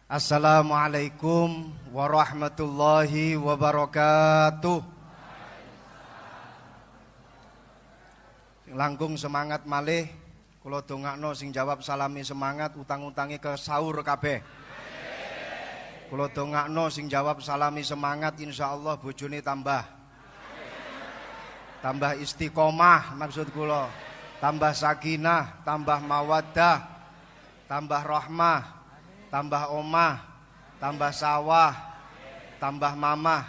Assalamualaikum warahmatullahi wabarakatuh. Langkung semangat malih, kula dongakno sing jawab salami semangat utang-utangi ke sahur kabeh. Kula dongakno sing jawab salami semangat insyaallah bojone tambah istiqomah maksud kula, tambah sakinah, tambah mawaddah, tambah rahmah, tambah omah, tambah sawah, tambah mamah.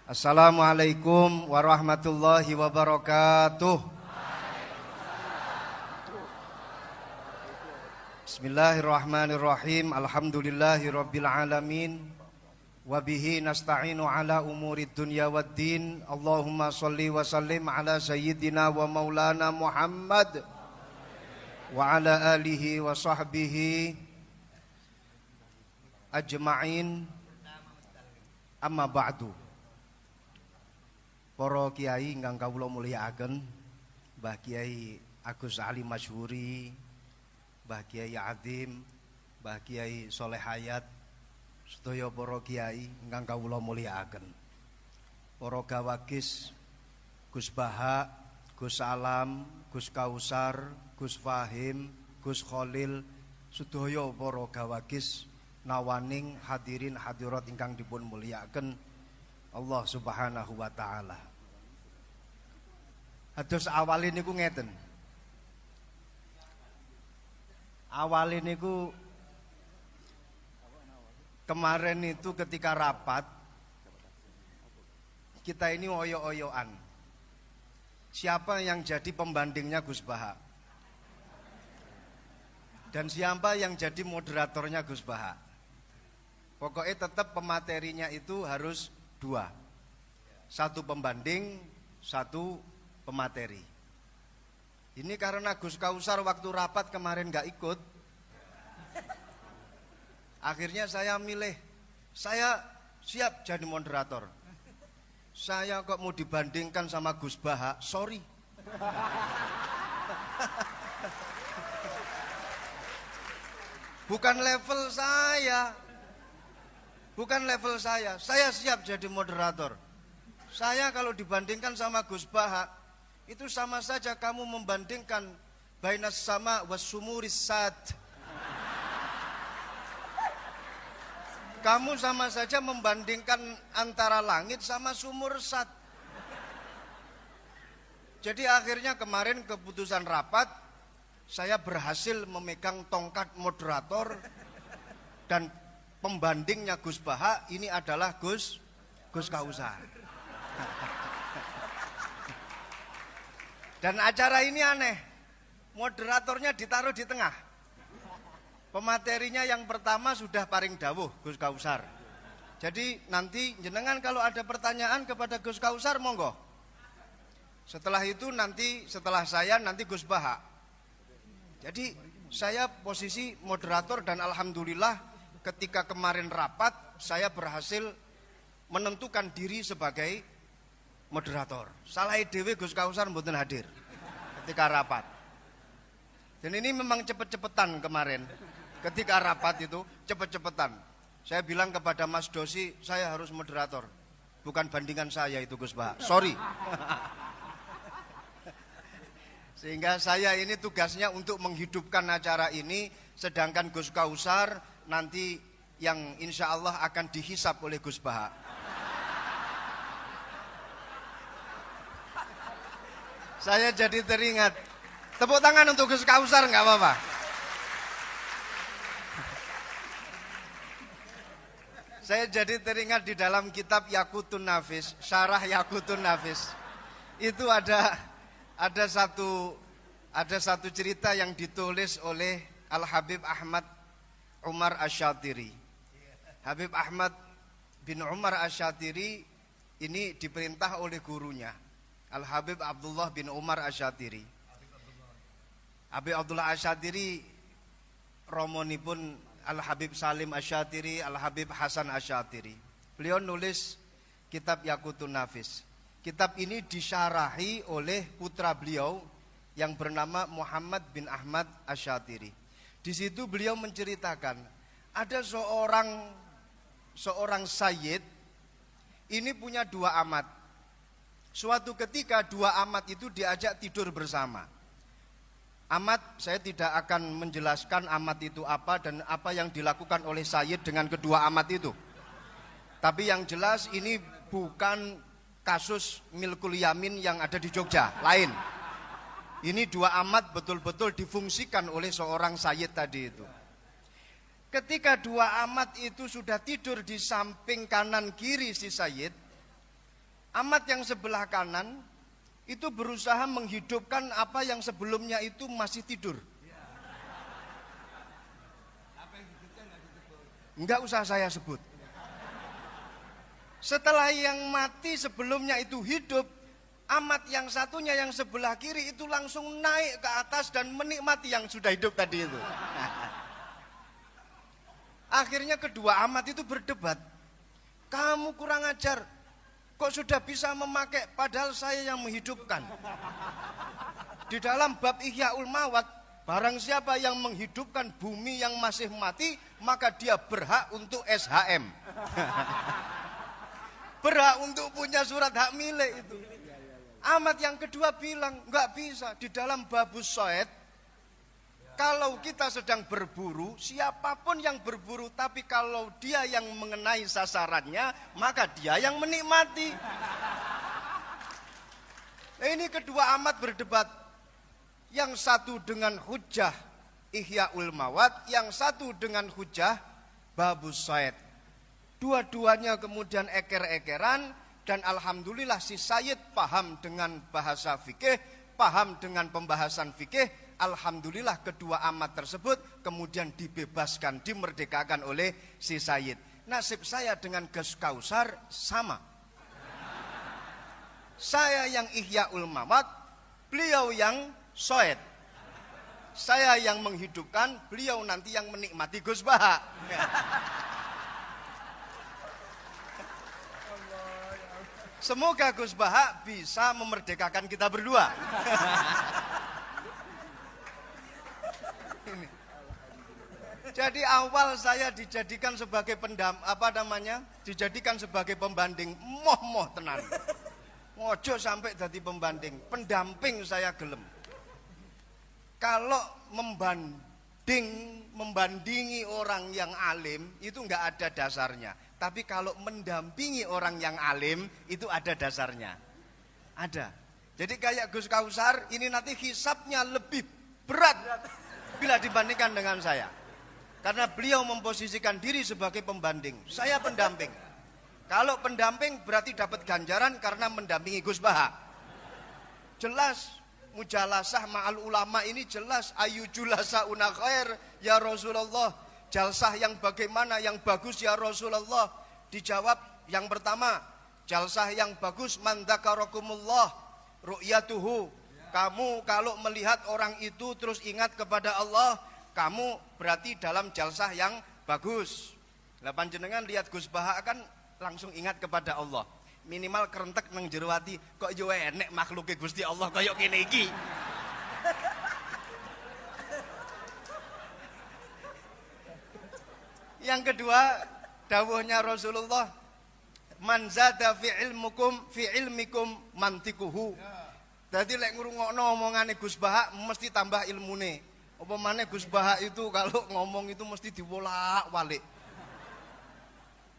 Assalamualaikum warahmatullahi wabarakatuh. Bismillahirrahmanirrahim. Alhamdulillahi rabbil alamin. Wabihi nasta'inu ala umurid dunya waddin. Allahumma salli wa sallim ala sayyidina wa maulana Muhammad wa ala alihi wa sahbihi ajma'in. Amma ba'du. Para kiai ingkang kawula mulyakaken, Mbah Kiai Agus Ali Masyhuri, Mbah Kiai Azim, Mbah Kiai Soleh Hayat, sedaya para kiai ingkang kawula mulyakaken. Para gawagis Gus Baha, Gus Alam, Gus Kausar, Gus Fahim, Gus Khalil, sedaya para gawagis nawaning hadirin hadirat ingkang dipun mulyakaken Allah Subhanahu wa taala. Ados awale niku ngeten. Awale niku kemarin itu ketika rapat kita ini oyo-oyoan. Siapa yang jadi pembandingnya Gus Baha? Dan siapa yang jadi moderatornya Gus Baha? Pokoknya tetap pematerinya itu harus dua. Satu pembanding, satu pemateri. Ini karena Gus Kausar waktu rapat kemarin gak ikut. Akhirnya saya milih, saya siap jadi moderator. Saya kok mau dibandingkan sama Gus Baha, sorry. Bukan level saya. Bukan level saya siap jadi moderator. Saya kalau dibandingkan sama Gus Baha, itu sama saja kamu membandingkan bainas sama was sumuris sad. Kamu sama saja membandingkan antara langit sama sumur sad. Jadi akhirnya kemarin keputusan rapat, saya berhasil memegang tongkat moderator dan pembandingnya Gus Baha ini adalah Gus Kausar. Dan acara ini aneh, moderatornya ditaruh di tengah. Pematerinya yang pertama sudah paring dawuh Gus Kausar. Jadi nanti jenengan kalau ada pertanyaan kepada Gus Kausar monggo. Setelah itu nanti setelah saya nanti Gus Baha. Jadi saya posisi moderator dan alhamdulillah ketika kemarin rapat saya berhasil menentukan diri sebagai moderator. Salah dhewe Gus Kausar mboten hadir ketika rapat. Dan ini memang cepet-cepetan kemarin. Ketika rapat itu cepet-cepetan. Saya bilang kepada Mas Dosi, saya harus moderator. Bukan bandingan saya itu Gus Baha. Sorry. Sehingga saya ini tugasnya untuk menghidupkan acara ini, sedangkan Gus Kausar nanti yang insya Allah akan dihisap oleh Gus Baha. Saya jadi teringat. Tepuk tangan untuk Gus Kausar nggak apa-apa. Saya jadi teringat di dalam kitab Yaqutun Nafis, Syarah Yaqutun Nafis. Itu ada satu cerita yang ditulis oleh Al-Habib Ahmad Umar Asyatiri. Habib Ahmad bin Umar Asyatiri ini diperintah oleh gurunya Al-Habib Abdullah bin Umar Asyatiri. Habib Abdullah Asyatiri romonipun Al-Habib Salim Asyatiri, Al-Habib Hasan Asyatiri. Beliau nulis kitab Yaqutun Nafis. Kitab ini disyarahi oleh putra beliau yang bernama Muhammad bin Ahmad Asyatiri. Di situ beliau menceritakan ada seorang sayyid ini punya dua amat. Suatu ketika dua amat itu diajak tidur bersama. Amat, saya tidak akan menjelaskan amat itu apa dan apa yang dilakukan oleh sayyid dengan kedua amat itu. Tapi yang jelas ini bukan kasus milkul yamin yang ada di Jogja, lain. Ini dua amat betul-betul difungsikan oleh seorang sayyid tadi itu. Ketika dua amat itu sudah tidur di samping kanan kiri si sayyid, amat yang sebelah kanan itu berusaha menghidupkan apa yang sebelumnya itu masih tidur. Enggak usah saya sebut. Setelah yang mati sebelumnya itu hidup, amat yang satunya yang sebelah kiri itu langsung naik ke atas dan menikmati yang sudah hidup tadi itu. Akhirnya kedua amat itu berdebat. Kamu kurang ajar, kok sudah bisa memakai padahal saya yang menghidupkan. Di dalam bab Ihyaul Mawat, barang siapa yang menghidupkan bumi yang masih mati, maka dia berhak untuk SHM. Berhak untuk punya surat hak milik itu. Amat yang kedua bilang, enggak bisa. Di dalam babus soed, kalau kita sedang berburu, siapapun yang berburu, tapi kalau dia yang mengenai sasarannya, maka dia yang menikmati. Ini kedua amat berdebat. Yang satu dengan hujah Ihyaul Mawat, yang satu dengan hujah babus soed. Dua-duanya kemudian eker-ekeran, dan alhamdulillah si sayyid paham dengan bahasa fikih, paham dengan pembahasan fikih. Alhamdulillah kedua amat tersebut kemudian dibebaskan, dimerdekakan oleh si sayyid. Nasib saya dengan Gus Kausar sama. Saya yang Ihyaul Mawat, beliau yang soed. Saya yang menghidupkan, beliau nanti yang menikmati Gus Baha. Semoga Gus Baha bisa memerdekakan kita berdua. Jadi awal saya dijadikan sebagai dijadikan sebagai pembanding, moh tenan. Ngojo sampai jadi pembanding, pendamping saya gelem. Kalau membandingi orang yang alim itu enggak ada dasarnya. Tapi kalau mendampingi orang yang alim itu ada dasarnya. Ada. Jadi kayak Gus Kausar ini nanti hisabnya lebih berat bila dibandingkan dengan saya. Karena beliau memposisikan diri sebagai pembanding. Saya pendamping. Kalau pendamping berarti dapat ganjaran karena mendampingi Gus Baha. Jelas mujalasah ma'al ulama ini jelas ayu julasa una khair ya Rasulullah. Jalsah yang bagaimana yang bagus ya Rasulullah? Dijawab yang pertama, jalsah yang bagus man dzakarakumullah ru'yatuhu. Kamu kalau melihat orang itu terus ingat kepada Allah, kamu berarti dalam jalsah yang bagus. Lah panjenengan lihat Gus Baha kan langsung ingat kepada Allah. Minimal kerentek nang jero ati, kok yo enek makhluke Gusti Allah kaya kene iki. Yang kedua, dawuhnya Rasulullah, man zada fi ilmikum mantikuhu. Dadi lek ngrungokno omongane Gus Baha mesti tambah ilmune. Apa maneh Gus Baha itu kalau ngomong itu mesti diwolak-walik.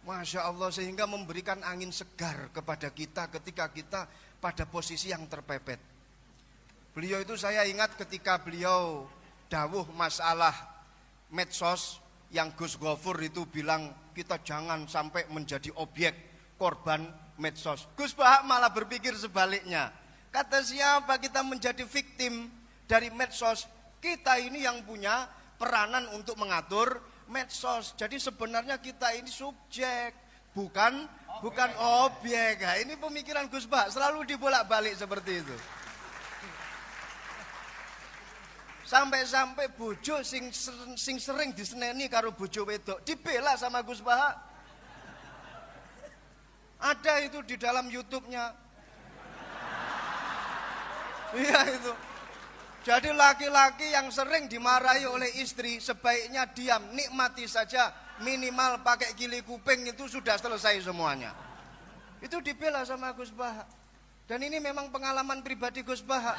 Masya Allah, sehingga memberikan angin segar kepada kita ketika kita pada posisi yang terpepet. Beliau itu saya ingat ketika beliau dawuh masalah medsos, yang Gus Ghafur itu bilang kita jangan sampai menjadi objek korban medsos. Gus Baha malah berpikir sebaliknya. Kata siapa kita menjadi victim dari medsos? Kita ini yang punya peranan untuk mengatur medsos. Jadi sebenarnya kita ini subjek, bukan objek. Nah, ini pemikiran Gus Baha selalu dibolak-balik seperti itu. Sampai-sampai bojo sing sering diseneni karo bojo wedok dibela sama Gus Baha. Ada itu di dalam YouTube-nya. Iya itu. Jadi laki-laki yang sering dimarahi oleh istri sebaiknya diam, nikmati saja, minimal pakai gili kuping itu sudah selesai semuanya. Itu dibela sama Gus Baha. Dan ini memang pengalaman pribadi Gus Baha.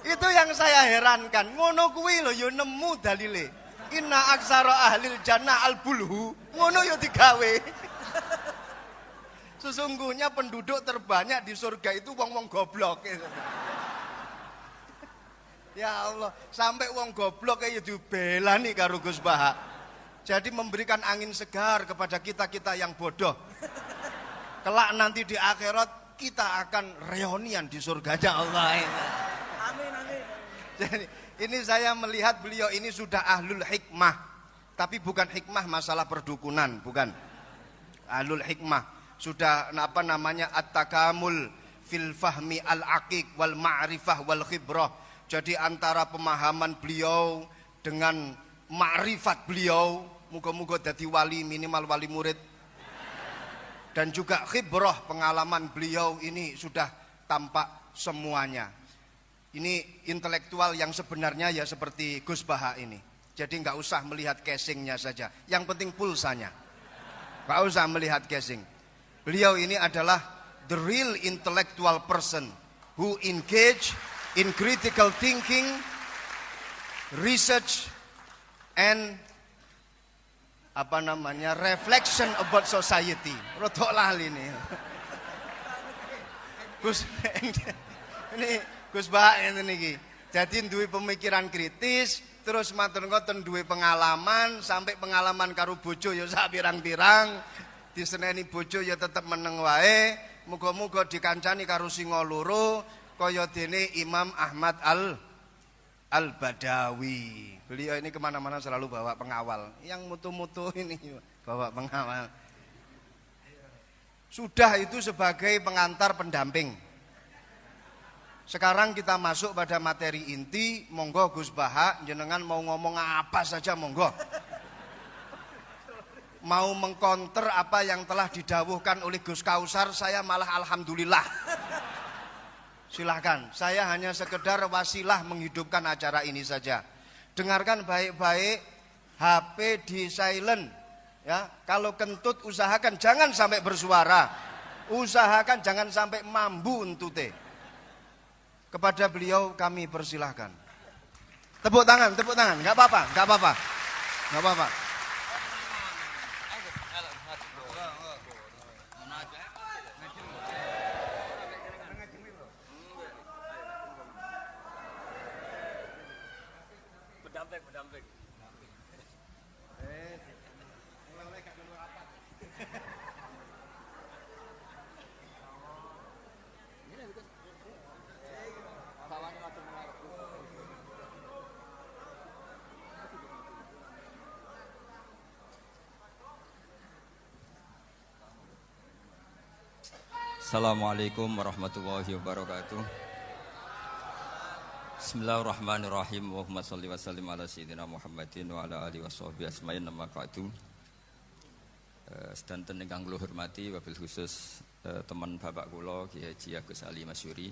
Itu yang saya herankan. Ngono kuwi lho ya nemu dalile. Inna aksara ahlil jannah al-bulhu. Ngono ya digawe. Sesungguhnya penduduk terbanyak di surga itu wong-wong goblok. Ya Allah, sampai wong goblok ya dibelani karo Gus Baha. Jadi memberikan angin segar kepada kita-kita yang bodoh. Kelak nanti di akhirat kita akan reunian di surganya Allah. Amin, amin. Jadi ini saya melihat beliau ini sudah ahlul hikmah. Tapi bukan hikmah masalah perdukunan, bukan. Ahlul hikmah. Sudah apa namanya at-takamul fil fahmi al-aqiq wal ma'rifah wal khibrah. Jadi antara pemahaman beliau dengan ma'rifat beliau, muga-muga jadi wali, minimal wali murid. Dan juga khibrah, pengalaman beliau ini sudah tampak semuanya. Ini intelektual yang sebenarnya ya seperti Gus Baha ini. Jadi nggak usah melihat casingnya saja, yang penting pulsanya. Nggak usah melihat casing. Beliau ini adalah the real intellectual person who engage in critical thinking, research, and apa namanya reflection about society. Rodok lali nih. Gus ini Gus Baha ini niki. Jadi duwe pemikiran kritis, terus matur ngoten duwe pengalaman, sampai pengalaman karo bojo ya sak pirang-pirang. Diseneni bojo ya tetep meneng wae. Muga-muga dikancani karo singa loro kaya dene Imam Ahmad Al-Badawi. Beliau ini kemana-mana selalu bawa pengawal. Yang mutu-mutu ini bawa pengawal. Sudah itu sebagai pengantar pendamping. Sekarang kita masuk pada materi inti. Monggo Gus Baha, jenengan mau ngomong apa saja monggo. Mau mengkonter apa yang telah didawuhkan oleh Gus Kausar, saya malah alhamdulillah. Silahkan, saya hanya sekedar wasilah menghidupkan acara ini saja. Dengarkan baik-baik, HP di silent. Ya, kalau kentut usahakan jangan sampai bersuara. Usahakan jangan sampai mambu entute. Kepada beliau kami persilahkan. Tepuk tangan, nggak apa-apa, nggak apa-apa, nggak apa-apa. Mendamping. Assalamualaikum warahmatullahi wabarakatuh. Bismillahirrahmanirrahim. Allahumma sholli wa sallim ala sayyidina Muhammadin wa ala alihi washabihi asma'in nama ba'du. Sedanten ingkang kula hormati wabil khusus teman bapak kula Kiai Haji Agus Ali Masyuri.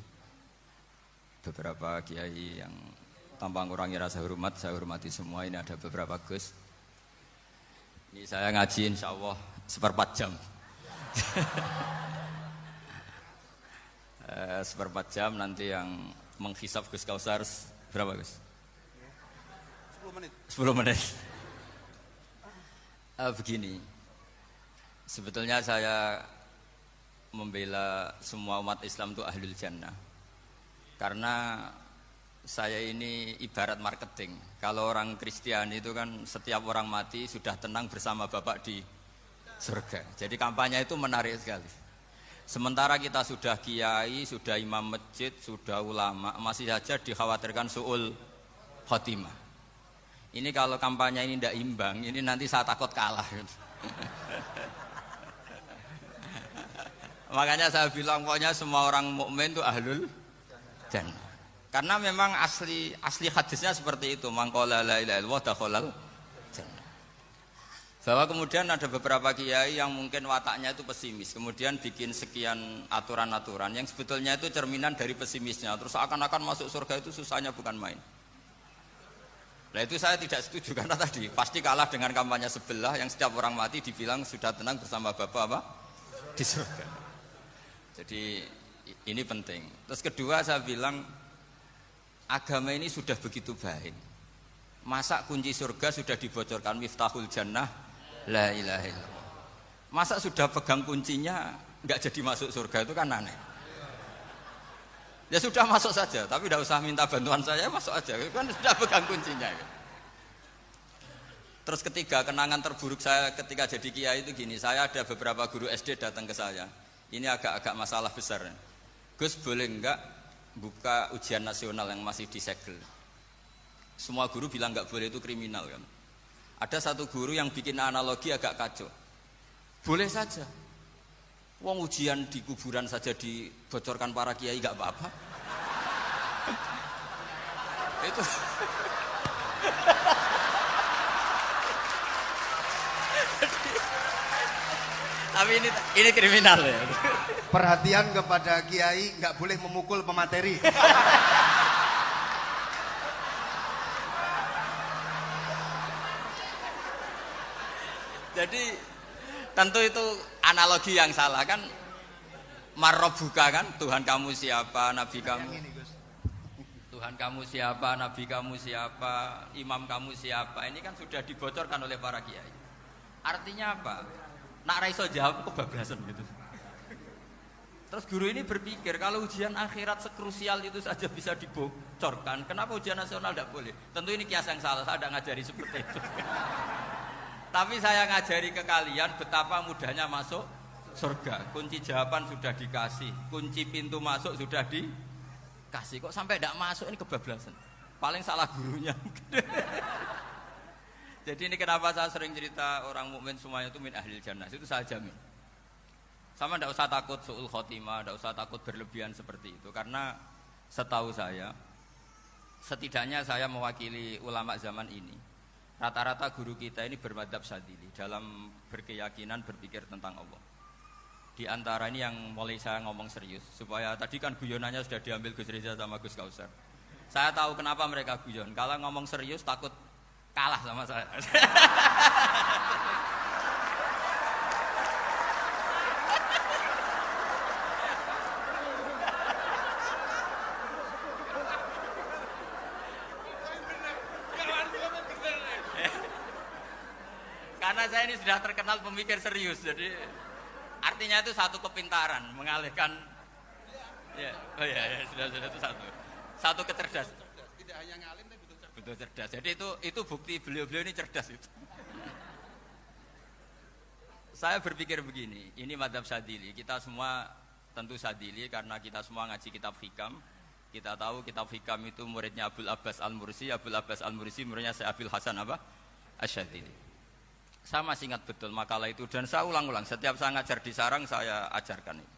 Beberapa kiai yang tanpa ngurangi rasa hormat, saya hormati semua. Ini ada beberapa Gus. Ini saya ngaji insyaallah seperempat jam. Seperempat jam nanti yang menghisap Gus Kausar berapa Gus? 10 menit. 10 menit. Begini, sebetulnya saya membela semua umat Islam itu ahlul jannah. Karena saya ini ibarat marketing. Kalau orang Kristiani itu kan setiap orang mati sudah tenang bersama Bapak di surga. Jadi kampanye itu menarik sekali. Sementara kita sudah kiai, sudah imam masjid, sudah ulama, masih saja dikhawatirkan su'ul khotimah. Ini kalau kampanye ini tidak imbang, ini nanti saya takut kalah. Makanya saya bilang pokoknya semua orang mukmin itu ahlul jannah. Karena memang asli hadisnya seperti itu. Man qala la ilaha illallah dakhalal jannah. Bahwa kemudian ada beberapa kiai yang mungkin wataknya itu pesimis, kemudian bikin sekian aturan-aturan yang sebetulnya itu cerminan dari pesimisnya. Terus akan-akan masuk surga itu susahnya bukan main. Nah itu saya tidak setuju karena tadi pasti kalah dengan kampanye sebelah yang setiap orang mati dibilang sudah tenang bersama Bapak apa? Di surga. Jadi ini penting. Terus kedua saya bilang agama ini sudah begitu baik. Masa kunci surga sudah dibocorkan miftahul jannah la ilaha illallah. Masa sudah pegang kuncinya nggak jadi masuk surga itu kan aneh. Ya sudah masuk saja, tapi tidak usah minta bantuan saya, masuk aja. Kan sudah pegang kuncinya. Terus ketiga, kenangan terburuk saya ketika jadi kiai itu gini, saya ada beberapa guru SD datang ke saya. Ini agak-agak masalah besar. Gus boleh enggak buka ujian nasional yang masih disegel? Semua guru bilang enggak boleh, itu kriminal kan. Ada satu guru yang bikin analogi agak kacau. Boleh saja. Wong ujian di kuburan saja dibocorkan para kiai enggak apa-apa. Itu tapi ini kriminal ya. Perhatian kepada kiai, nggak boleh memukul pemateri. Jadi tentu itu analogi yang salah kan. Marrobuka kan, Tuhan kamu siapa, Nabi kamu. Tuhan kamu siapa, Nabi kamu siapa, imam kamu siapa. Ini kan sudah dibocorkan oleh para kiai. Artinya apa? Nak raiso jawab kebablasan gitu. Terus guru ini berpikir kalau ujian akhirat sekrusial itu saja bisa dibocorkan, kenapa ujian nasional tidak boleh? Tentu ini kias yang salah, saya tidak ngajari seperti itu. Tapi saya ngajari ke kalian betapa mudahnya masuk surga. Kunci jawaban sudah dikasih, kunci pintu masuk sudah dikasih. Kok sampai tidak masuk, ini kebablasan. Paling salah gurunya. Jadi ini kenapa saya sering cerita orang mukmin semuanya itu min ahlil jannah. Itu saya jamin. Sama tidak usah takut su'ul khotimah, tidak usah takut berlebihan seperti itu. Karena setahu saya, setidaknya saya mewakili ulama zaman ini. Rata-rata guru kita ini bermadhab syadzili dalam berkeyakinan berpikir tentang Allah. Di antara ini yang mulai saya ngomong serius, supaya tadi kan guyonannya sudah diambil Gus Reza sama Gus Kausar. Saya tahu kenapa mereka guyon. Kalau ngomong serius takut kalah sama saya. Karena saya ini sudah terkenal pemikir serius, jadi artinya itu satu kepintaran, mengalihkan. Ya, oh ya, sudah itu satu kecerdasan. Tidak hanya ngalim tapi betul cerdas. Jadi itu bukti beliau-beliau ini cerdas itu. Saya berpikir begini, ini madhab Syadzili. Kita semua tentu Syadzili karena kita semua ngaji kitab hikam. Kita tahu kitab hikam itu muridnya Abul Abbas Al-Mursi. Abul Abbas Al-Mursi muridnya Syekh Abil Hasan apa? Asy-Syadzili. Saya masih ingat betul makalah itu dan saya ulang-ulang. Setiap saya ngajar di sarang saya ajarkan ini.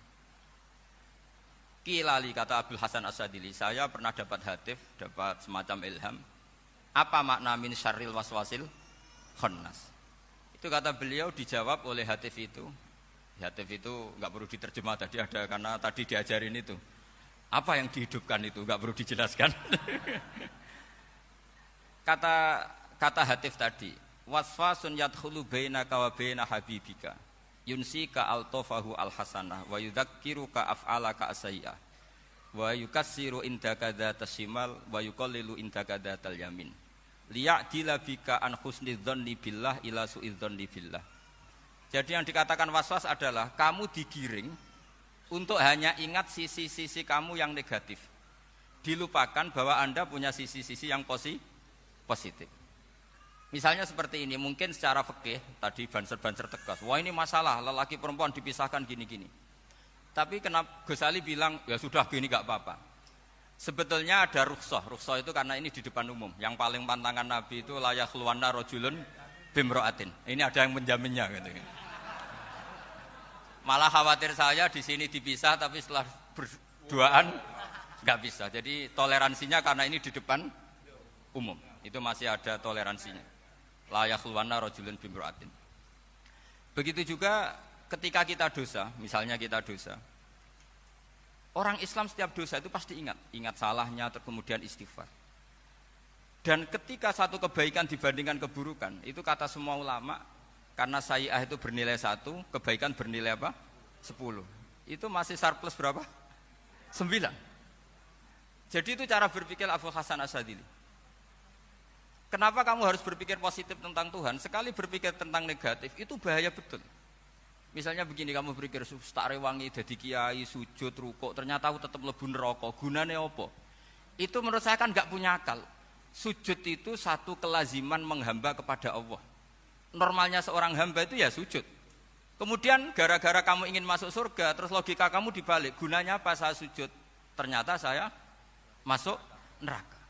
Kilali kata Abul Hasan Asy-Syadzili, saya pernah dapat hatif, dapat semacam ilham. Apa makna min syarril waswasil khannas? Itu kata beliau dijawab oleh hatif itu. Hatif itu nggak perlu diterjemah tadi ada karena tadi diajarin itu. Apa yang dihidupkan itu nggak perlu dijelaskan. Kata hatif tadi, waswasun yadkhulu bainaka wa baina habibika yunsika altofahu alhasanah wa yudzakiruka af'alaka asayyi'ah wa yukassiru indaka dzatas shimal wa yuqallilu indaka dzatal yamin liya'dila bika an husni dzanni billah ila su'idzanni billah. Jadi yang dikatakan waswas adalah kamu digiring untuk hanya ingat sisi-sisi kamu yang negatif, dilupakan bahwa Anda punya sisi-sisi yang positif. Misalnya seperti ini, mungkin secara fikih tadi banser-banser tegas, wah ini masalah lelaki perempuan dipisahkan gini-gini. Tapi kenapa Ghazali bilang ya sudah gini gak apa-apa. Sebetulnya ada rukhsah itu karena ini di depan umum. Yang paling pantangan Nabi itu la yakhluwanna rajulun bimra'atin. Ini ada yang menjaminnya gitu. Malah khawatir saya di sini dipisah tapi setelah berduaan nggak bisa. Jadi toleransinya karena ini di depan umum. Itu masih ada toleransinya. La yakhluwanna rajulun bimra'atin. Begitu juga ketika kita dosa, misalnya kita dosa. Orang Islam setiap dosa itu pasti ingat salahnya, terus kemudian istighfar. Dan ketika satu kebaikan dibandingkan keburukan, itu kata semua ulama, karena sayyi'ah itu bernilai 1, kebaikan bernilai apa? 10. Itu masih surplus berapa? 9. Jadi itu cara berpikir Abu Hasan Asyadzili. Kenapa kamu harus berpikir positif tentang Tuhan? Sekali berpikir tentang negatif, itu bahaya betul. Misalnya begini, kamu berpikir tak rewangi jadi kiai, sujud, rukuk, ternyata aku tetap mlebu neraka. Gunane apa? Itu menurut saya kan enggak punya akal. Sujud itu satu kelaziman menghamba kepada Allah. Normalnya seorang hamba itu ya sujud. Kemudian gara-gara kamu ingin masuk surga, terus logika kamu dibalik. Gunanya apa saya sujud? Ternyata saya masuk neraka.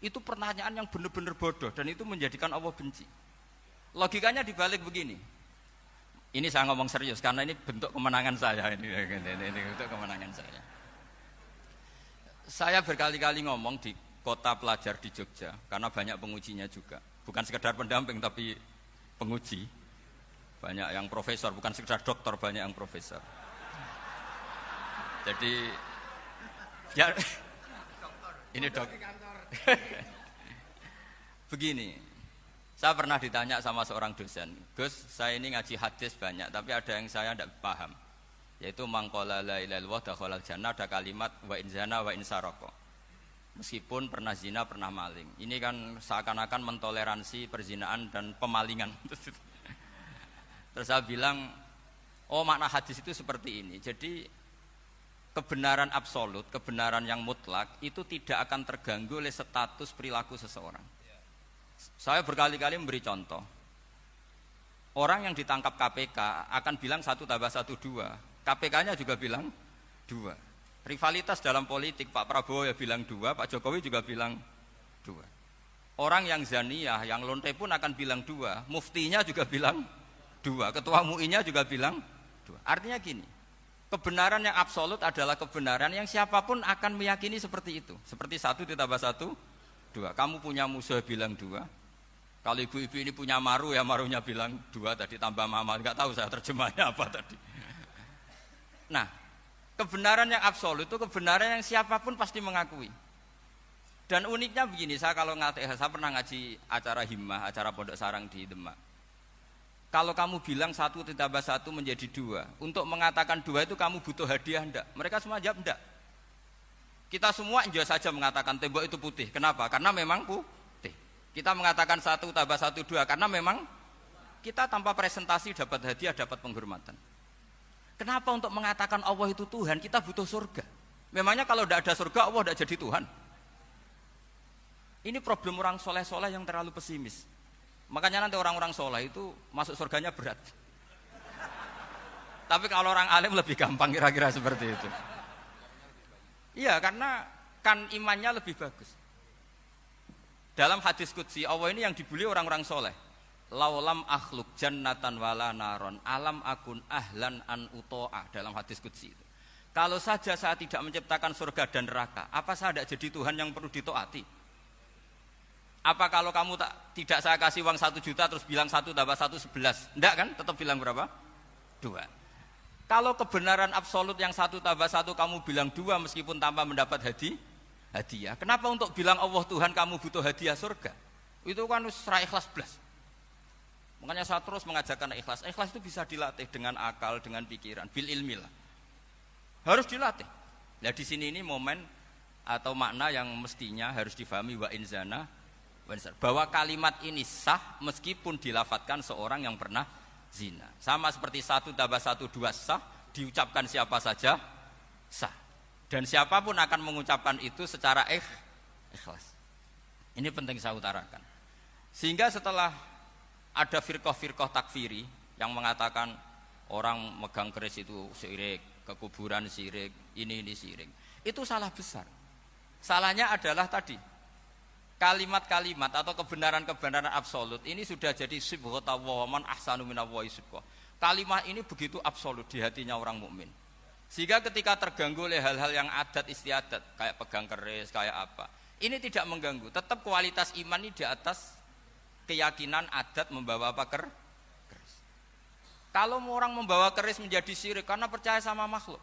Itu pertanyaan yang benar-benar bodoh dan itu menjadikan Allah benci. Logikanya dibalik begini. Ini saya ngomong serius karena ini bentuk kemenangan saya ini bentuk kemenangan saya. Saya berkali-kali ngomong di kota pelajar di Jogja karena banyak pengujinya juga. Bukan sekedar pendamping tapi penguji. Banyak yang profesor, bukan sekedar doktor, banyak yang profesor. Jadi ya ini dok. Begini. Saya pernah ditanya sama seorang dosen, Gus, saya ini ngaji hadis banyak, tapi ada yang saya tidak paham, yaitu mangkola la ilaha illallah dakhalal jannah, ada kalimat wa in zana wa in saraka. Meskipun pernah zina, pernah maling. Ini kan seakan-akan mentoleransi perzinaan dan pemalingan. Terus saya bilang, oh makna hadis itu seperti ini. Jadi kebenaran absolut, kebenaran yang mutlak itu tidak akan terganggu oleh status perilaku seseorang. Saya berkali-kali memberi contoh. Orang yang ditangkap KPK akan bilang 1 + 1 2. KPK-nya juga bilang 2. Rivalitas dalam politik, Pak Prabowo ya bilang 2, Pak Jokowi juga bilang 2. Orang yang zaniyah, yang lonte pun akan bilang 2. Muftinya juga bilang 2. Ketua MUI-nya juga bilang 2. Artinya gini, kebenaran yang absolut adalah kebenaran yang siapapun akan meyakini seperti itu. Seperti 1 + 1 2. Kamu punya musuh bilang 2. Kalau ibu-ibu ini punya maru ya marunya bilang 2 tadi tambah mama. Enggak tahu saya terjemahnya apa tadi. Nah, kebenaran yang absolut itu kebenaran yang siapapun pasti mengakui. Dan uniknya begini, saya pernah ngaji acara himmah, acara pondok sarang di Demak. Kalau kamu bilang 1 + 1 menjadi 2, untuk mengatakan 2 itu kamu butuh hadiah enggak? Mereka semua jawab enggak. Kita semua enjoy saja mengatakan tembok itu putih. Kenapa? Karena memang putih. Kita mengatakan 1 + 1 2 karena memang kita tanpa presentasi dapat hadiah, dapat penghormatan. Kenapa untuk mengatakan Allah itu Tuhan kita butuh surga? Memangnya kalau tidak ada surga Allah tidak jadi Tuhan? Ini problem orang soleh-soleh yang terlalu pesimis. Makanya nanti orang-orang soleh itu masuk surganya berat. Tapi kalau orang alim lebih gampang kira-kira seperti itu. Iya, karena kan imannya lebih bagus. Dalam hadis qudsi Allah ini yang dibuli orang-orang soleh. Laulam akhluk jannatan wala naron alam akun ahlan an uto'a, dalam hadis qudsi itu. Kalau saja saya tidak menciptakan surga dan neraka, apa saya tidak jadi Tuhan yang perlu ditaati? Apa kalau kamu tidak saya kasih uang 1 juta terus bilang 1 + 1 11? Enggak kan? Tetap bilang berapa? 2. Kalau kebenaran absolut yang 1 + 1 kamu bilang 2 meskipun tanpa mendapat hadiah. Kenapa untuk bilang Allah Tuhan kamu butuh hadiah surga? Itu kan secara ikhlas blas. Makanya saya terus mengajarkan ikhlas. Ikhlas itu bisa dilatih dengan akal, dengan pikiran, bil ilmi lah. Harus dilatih. Nah di sini ini momen atau makna yang mestinya harus difahami wa in zana bahwa kalimat ini sah meskipun dilafatkan seorang yang pernah zina. Sama seperti 1 + 1 2 sah, diucapkan siapa saja sah. Dan siapapun akan mengucapkan itu secara ikhlas. Ini penting saya utarakan. Sehingga setelah ada firqah-firqah takfiri yang mengatakan orang megang keris itu syirik, ke kuburan syirik, ini syirik. Itu salah besar. Salahnya adalah tadi kalimat-kalimat atau kebenaran-kebenaran absolut ini sudah jadi sibghata wa man ahsanu minallahi sibghah. Kalimat ini begitu absolut di hatinya orang mukmin. Sehingga ketika terganggu oleh hal-hal yang adat istiadat kayak pegang keris, kayak apa, ini tidak mengganggu. Tetap kualitas iman ini di atas keyakinan adat membawa apa keris. Kalau orang membawa keris menjadi syirik karena percaya sama makhluk.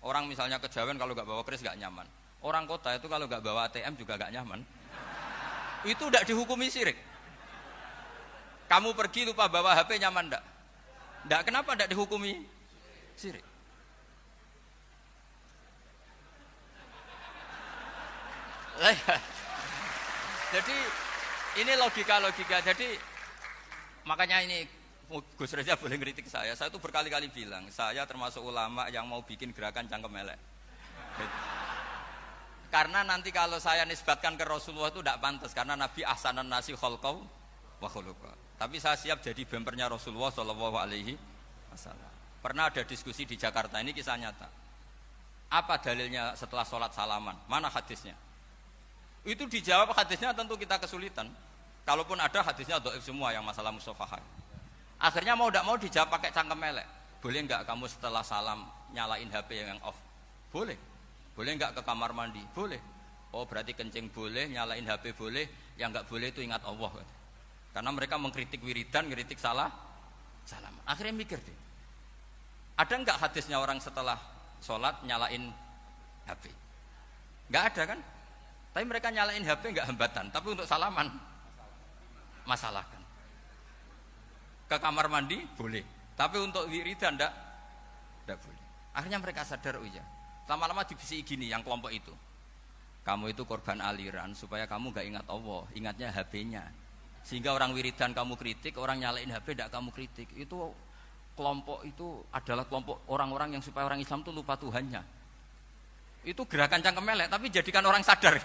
Orang misalnya kejawen kalau nggak bawa keris nggak nyaman. Orang kota itu kalau nggak bawa ATM juga nggak nyaman. Itu tidak dihukumi syirik. Kamu pergi lupa bawa HP nyaman enggak? Enggak, kenapa enggak dihukumi syirik? Jadi ini logika-logika. Jadi makanya ini Gus Reza boleh ngeritik saya. Saya itu berkali-kali bilang, saya termasuk ulama yang mau bikin gerakan cangkem elek. Karena nanti kalau saya nisbatkan ke Rasulullah itu tidak pantas, karena Nabi ahsanan nasi khalqaw wa khuluqa. Tapi saya siap jadi bempernya Rasulullah Shallallahu Alaihi Wasallam. Pernah ada diskusi di Jakarta, ini kisah nyata. Apa dalilnya setelah sholat salaman? Mana hadisnya? Itu dijawab hadisnya tentu kita kesulitan. Kalaupun ada hadisnya dhaif semua yang masalah musafahah. Akhirnya mau tidak mau dijawab pakai cangkem elek. Boleh enggak kamu setelah salam nyalain HP yang off? Boleh. Boleh enggak ke kamar mandi? Boleh. Oh berarti kencing boleh, nyalain HP boleh. Yang enggak boleh itu ingat Allah. Karena mereka mengkritik wiridan, ngeritik salah salam. Akhirnya mikir deh. Ada enggak hadisnya orang setelah sholat nyalain HP? Enggak ada kan? Tapi mereka nyalain HP enggak hambatan. Tapi untuk salaman masalah kan. Ke kamar mandi boleh, tapi untuk wiridan enggak boleh. Akhirnya mereka sadar, oh iya. Lama-lama dibisi gini yang kelompok itu. Kamu itu korban aliran supaya kamu enggak ingat Allah, ingatnya HP-nya. Sehingga orang wiridan kamu kritik, orang nyalain HP enggak kamu kritik. Itu kelompok itu adalah kelompok orang-orang yang supaya orang Islam itu lupa Tuhannya. Itu gerakan cangkem elek, tapi jadikan orang sadar.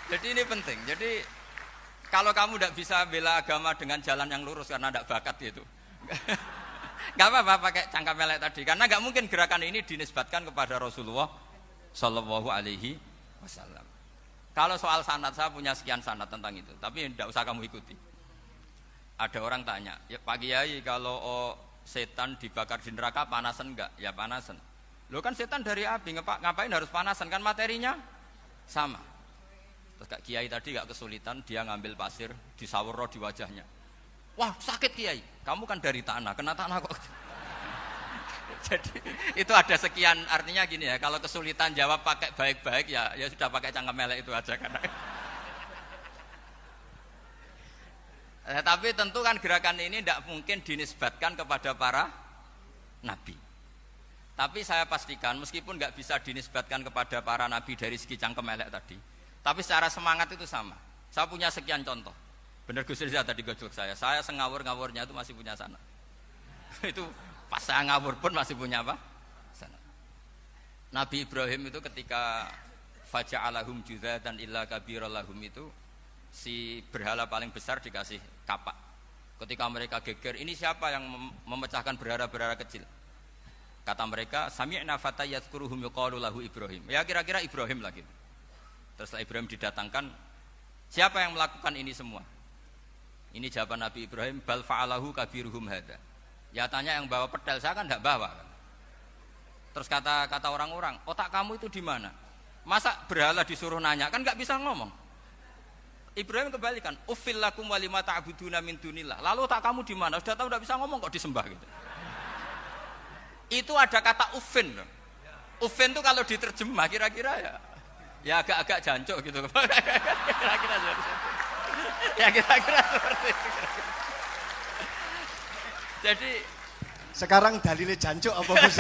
Jadi ini penting. Jadi kalau kamu tidak bisa bela agama dengan jalan yang lurus karena tidak bakat itu, nggak apa-apa pakai cangkem elek tadi. Karena nggak mungkin gerakan ini dinisbatkan kepada Rasulullah Shallallahu Alaihi Wasallam. Kalau soal sanad, saya punya sekian sanad tentang itu, tapi tidak usah kamu ikuti. Ada orang tanya, ya, Pak Kiai kalau setan dibakar di neraka panasan enggak? Ya panasan. Lo kan setan dari api, ngapain harus panasan? Kan materinya sama. Terus Kak Kiai tadi gak kesulitan, dia ngambil pasir, disawero di wajahnya. Wah sakit Kiai, kamu kan dari tanah, kena tanah kok. Jadi itu ada sekian, artinya gini ya, kalau kesulitan jawab pakai baik-baik ya sudah pakai cangkem elek itu aja kan. Tapi tentu kan gerakan ini tidak mungkin dinisbatkan kepada para nabi. Tapi saya pastikan meskipun nggak bisa dinisbatkan kepada para nabi dari segi cangkem elek tadi, tapi secara semangat itu sama. Saya punya sekian contoh. Benar Gus Riza tadi gojlok saya ngawur-ngawurnya itu masih punya sana. Itu pas saya ngawur pun masih punya apa? Sana. Nabi Ibrahim itu ketika faja'alahum juzatan illa kabiralahum itu si berhala paling besar dikasih kapak. Ketika mereka geger, ini siapa yang memecahkan berhala-berhala kecil? Kata mereka, sami'na fata yadhkuruhum yuqalu lahu Ibrahim. Ya kira-kira Ibrahim lagi. Terus setelah Ibrahim didatangkan, siapa yang melakukan ini semua? Ini jawaban Nabi Ibrahim, bal fa'alahu kabiruhum hada. Ya tanya yang bawa pedal, saya kan enggak bawa. Terus kata orang-orang, otak kamu itu di mana? Masa berhala disuruh nanya, kan enggak bisa ngomong. Ibrahim kembalikan, uffil lakum walima ta'buduna min dunillah. Lalu otak kamu di mana? Sudah tahu enggak bisa ngomong kok disembah gitu. Itu ada kata uffin. Uffin itu kalau diterjemah kira-kira ya agak-agak jancuk gitu. Kira-kira seperti itu. Ya kira-kira seperti itu. Jadi sekarang dalilnya jancuk apa Gus?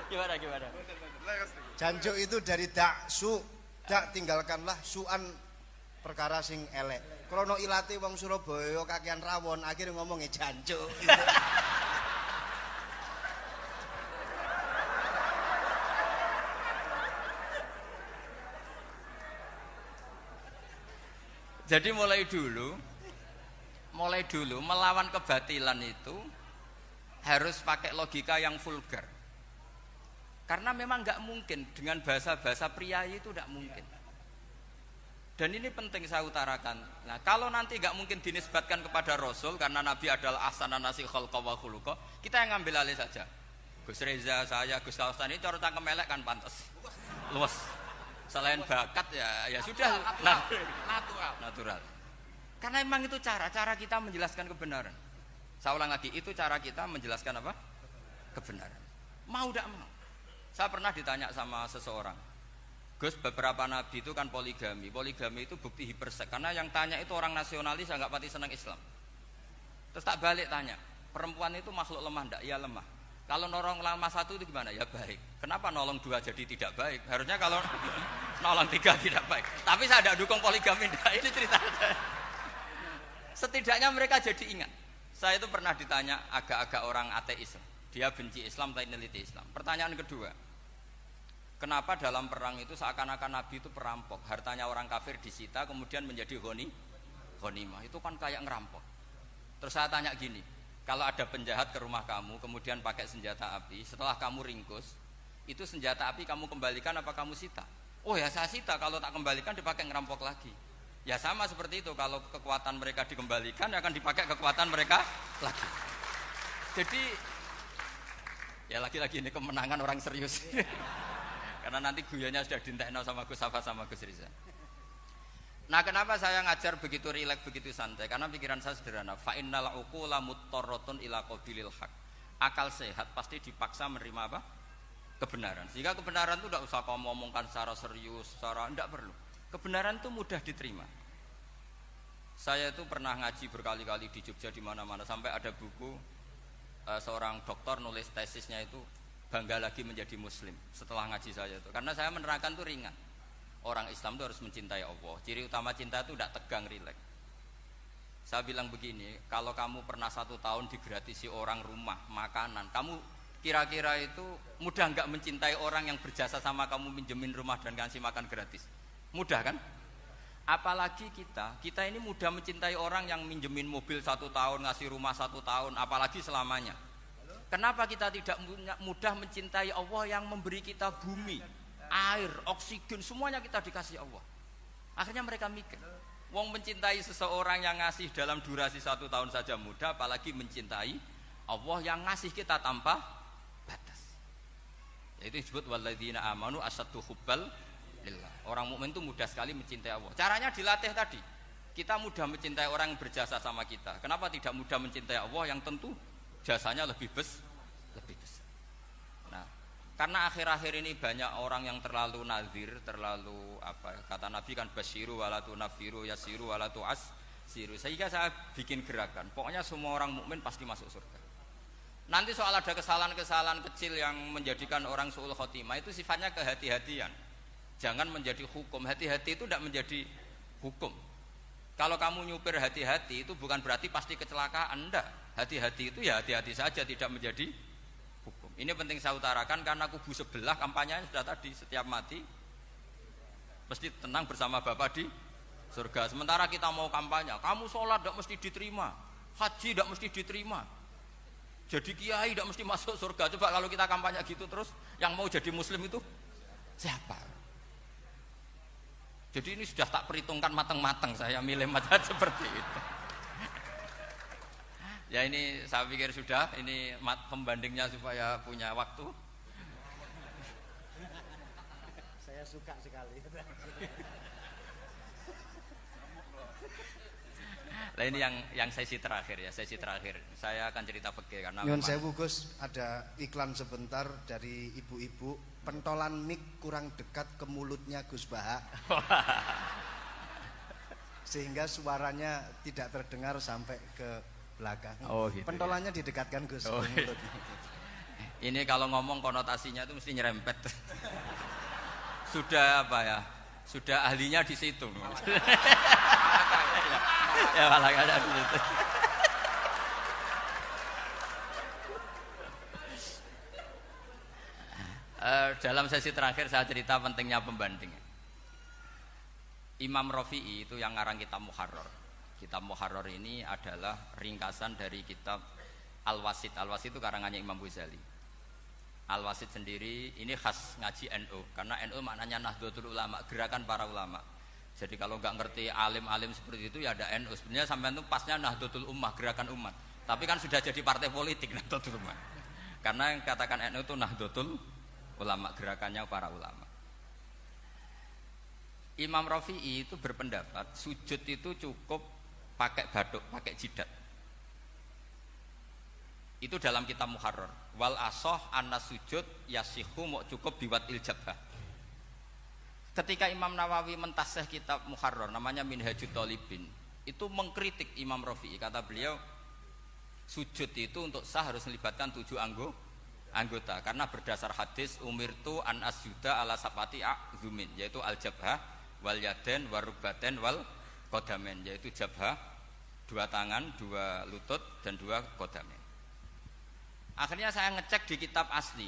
Gimana? Jancuk itu dari daksu, dak tinggalkanlah suan perkara sing elek. Krono ilate wong Surabaya kakean rawon, akhirnya ngomongnya jancuk. Gitu. Jadi mulai dulu melawan kebatilan itu harus pakai logika yang vulgar. Karena memang nggak mungkin dengan bahasa-bahasa priayi itu tidak mungkin. Dan ini penting saya utarakan. Nah, kalau nanti nggak mungkin dinisbatkan kepada Rasul karena Nabi adalah ahsanan nasi khalqa wa khuluqa, kita yang ngambil alih saja. Gus Reza, saya, Gus Kausan ini cara cangkem elek kan pantas. Luas. Selain bakat ya sudah natural. Karena memang itu cara kita menjelaskan kebenaran. Saya ulang lagi, itu cara kita menjelaskan apa? Kebenaran. Mau tidak mau. Saya pernah ditanya sama seseorang, Gus, beberapa nabi itu kan poligami. Poligami itu bukti hipersek. Karena yang tanya itu orang nasionalis yang nggak pati senang Islam. Terus tak balik tanya, perempuan itu makhluk lemah enggak? Ya lemah. Kalau nolong lama satu itu gimana? Ya baik. Kenapa nolong dua jadi tidak baik? Harusnya kalau nolong tiga tidak baik. Tapi saya tidak dukung poligami. Enggak. Ini cerita. Setidaknya mereka jadi ingat. Saya itu pernah ditanya agak-agak orang ateis. Dia benci Islam tapi neliti Islam. Pertanyaan kedua, kenapa dalam perang itu seakan-akan Nabi itu perampok, hartanya orang kafir disita kemudian menjadi ghanimah, itu kan kayak ngerampok. Terus saya tanya gini, kalau ada penjahat ke rumah kamu kemudian pakai senjata api, setelah kamu ringkus, itu senjata api kamu kembalikan apa kamu sita? Oh ya saya sita, kalau tak kembalikan dipakai ngerampok lagi. Ya sama seperti itu, kalau kekuatan mereka dikembalikan akan dipakai kekuatan mereka lagi. Jadi ya lagi-lagi ini kemenangan orang serius. Karena nanti guyanya sudah dintekno sama Gus Safa sama Gus Riza. Nah, kenapa saya ngajar begitu rileks, begitu santai? Karena pikiran saya sederhana. Fa innal uqula muttarratun ila qabilil haq. Akal sehat pasti dipaksa menerima apa? Kebenaran. Sehingga kebenaran itu tidak usah kamu ngomongkan secara serius, secara tidak perlu. Kebenaran itu mudah diterima. Saya itu pernah ngaji berkali-kali di Jogja di mana-mana sampai ada buku seorang dokter nulis tesisnya itu bangga lagi menjadi muslim setelah ngaji saya itu. Karena saya menerangkan itu ringan. Orang Islam itu harus mencintai Allah. Ciri utama cinta itu tidak tegang, rileks. Saya bilang begini, kalau kamu pernah 1 tahun digratisi orang rumah, makanan, kamu kira-kira itu mudah nggak mencintai orang yang berjasa sama kamu minjemin rumah dan kasih makan gratis? Mudah kan? Apalagi kita ini mudah mencintai orang yang minjemin mobil 1 tahun, ngasih rumah 1 tahun, apalagi selamanya. Kenapa kita tidak mudah mencintai Allah yang memberi kita bumi, air, oksigen, semuanya kita dikasih Allah? Akhirnya mereka mikir, wong mencintai seseorang yang ngasih dalam durasi 1 tahun saja mudah, apalagi mencintai Allah yang ngasih kita tanpa batas. Itu disebut walladzina amanu asyaddu hubbal lillah. Orang mukmin itu mudah sekali mencintai Allah. Caranya dilatih tadi. Kita mudah mencintai orang yang berjasa sama kita. Kenapa tidak mudah mencintai Allah yang tentu jasanya lebih besar? Nah, karena akhir-akhir ini banyak orang yang terlalu nazir, terlalu kata Nabi kan basyiru walatu nafiru yasiru walatu asiru. Sehingga saya bikin gerakan. Pokoknya semua orang mukmin pasti masuk surga. Nanti soal ada kesalahan-kesalahan kecil yang menjadikan orang su'ul khotimah itu sifatnya kehati-hatian. Jangan menjadi hukum. Hati-hati itu tidak menjadi hukum. Kalau kamu nyupir hati-hati itu bukan berarti pasti kecelakaan. Enggak. Hati-hati itu ya hati-hati saja, tidak menjadi hukum. Ini penting saya utarakan karena kubu sebelah kampanyenya sudah tadi, setiap mati mesti tenang bersama Bapak di surga. Sementara kita mau kampanye, kamu sholat tidak mesti diterima, haji tidak mesti diterima, jadi kiai tidak mesti masuk surga. Coba kalau kita kampanye gitu terus, yang mau jadi muslim itu siapa? Jadi ini sudah tak perhitungkan matang-matang, saya milih mazhab seperti itu. Ya ini saya pikir sudah, ini pembandingnya supaya punya waktu. Saya suka sekali. Nah ini yang sesi terakhir ya, sesi terakhir. Saya akan cerita fikih karena Nyun sewu Gus, ada iklan sebentar dari ibu-ibu. Pentolan mic kurang dekat ke mulutnya Gus Baha. Sehingga suaranya tidak terdengar sampai ke belakang. Oh, gitu. Pentolannya didekatkan Gus ke mulutnya. Ini kalau ngomong konotasinya itu mesti nyerempet. Sudah apa ya? Sudah ahlinya di situ. Ya malah ada di situ. Dalam sesi terakhir saya cerita pentingnya pembanding. Imam Rafi'i itu yang ngarang kitab Muharrar. Kitab Muharrar ini adalah ringkasan dari kitab Al-Wasit. Al-Wasit itu karangannya Imam Ghazali. Al-Wasit sendiri ini khas ngaji NU, karena NU maknanya Nahdlatul Ulama, gerakan para ulama. Jadi kalau nggak ngerti alim-alim seperti itu ya ada NU. Sebenarnya sampai itu pasnya Nahdlatul Ummah, gerakan umat. Tapi kan sudah jadi partai politik Nahdlatul Ummah. Karena yang katakan NU itu Nahdlatul Ulama, gerakannya para ulama. Imam Rafi'i itu berpendapat sujud itu cukup pakai batuk, pakai jidat. Itu dalam kitab Muharrar. Wal asoh anna sujud yasihu mau cukup biwat iljabah. Ketika Imam Nawawi mentasih kitab Muharrar namanya Minhajut Thalibin, itu mengkritik Imam Rafi'i. Kata beliau, sujud itu untuk sah harus melibatkan 7 anggota karena berdasar hadis umirtu an asjuda ala sapati a'zumin, yaitu al-jabhah wal yaden warukbaten wal kodamen, yaitu jabhah 2 tangan, 2 lutut dan 2 kodamen. Akhirnya saya ngecek di kitab asli,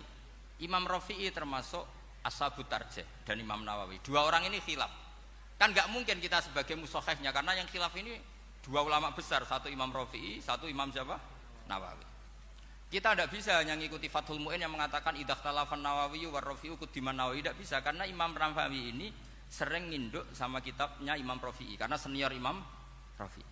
Imam Rafi'i termasuk Ashabut Tarjih dan Imam Nawawi. 2 orang ini khilaf. Kan nggak mungkin kita sebagai musokhehnya, karena yang khilaf ini 2 ulama besar, satu Imam Rafi'i, satu Imam siapa? Nawawi. Kita tidak bisa hanya ngikuti Fathul Mu'in yang mengatakan idza ikhtalafan Nawawi war Rafi'u qudiman Nawawi, tidak bisa, karena Imam Nawawi ini sering nginduk sama kitabnya Imam Rafi'i karena senior Imam Rafi'i.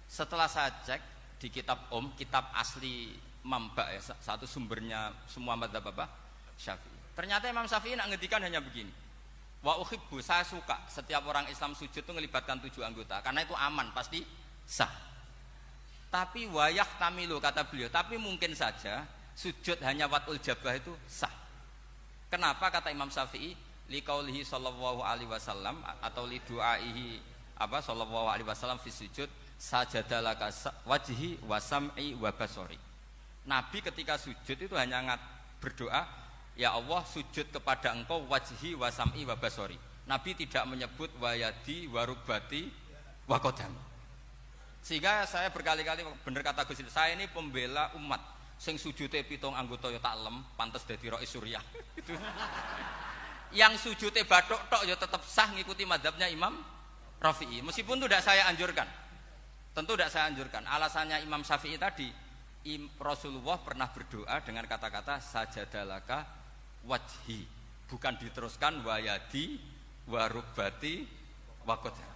Setelah saya cek di kitab kitab asli Mamba ya, satu sumbernya semua madzhab apa? Syafi'i. Ternyata Imam Syafi'i nak ngendikan hanya begini. Wa uhibbu, saya suka setiap orang Islam sujud itu melibatkan 7 anggota karena itu aman, pasti sah. Tapi wayah tamilu, kata beliau, tapi mungkin saja sujud hanya watul jabah itu sah. Kenapa? Kata Imam Syafi'i, liqaulihi sallallahu alaihi wasallam atau li du'aihi apa sallallahu alaihi wasallam fi sujud sajadalaka wajhi wa sam'i wa basari. Nabi ketika sujud itu hanya berdoa, ya Allah sujud kepada engkau wajhi wa sam'i wa basari. Nabi tidak menyebut wayadi wa rukbati wa qadami. Sehingga saya berkali-kali bener kata Gus, saya ini pembela umat sing sujude 7 anggota ya tak lem pantes dadi Rais Suriah. Itu. Yang sujude bathuk tok ya tetap sah ngikuti mazhabnya Imam Rafi'i. Meskipun itu tidak saya anjurkan. Tentu tidak saya anjurkan. Alasannya Imam Syafi'i tadi, Rasulullah pernah berdoa dengan kata-kata sajadalaka wajhi, bukan diteruskan wayadi warubati wakoda.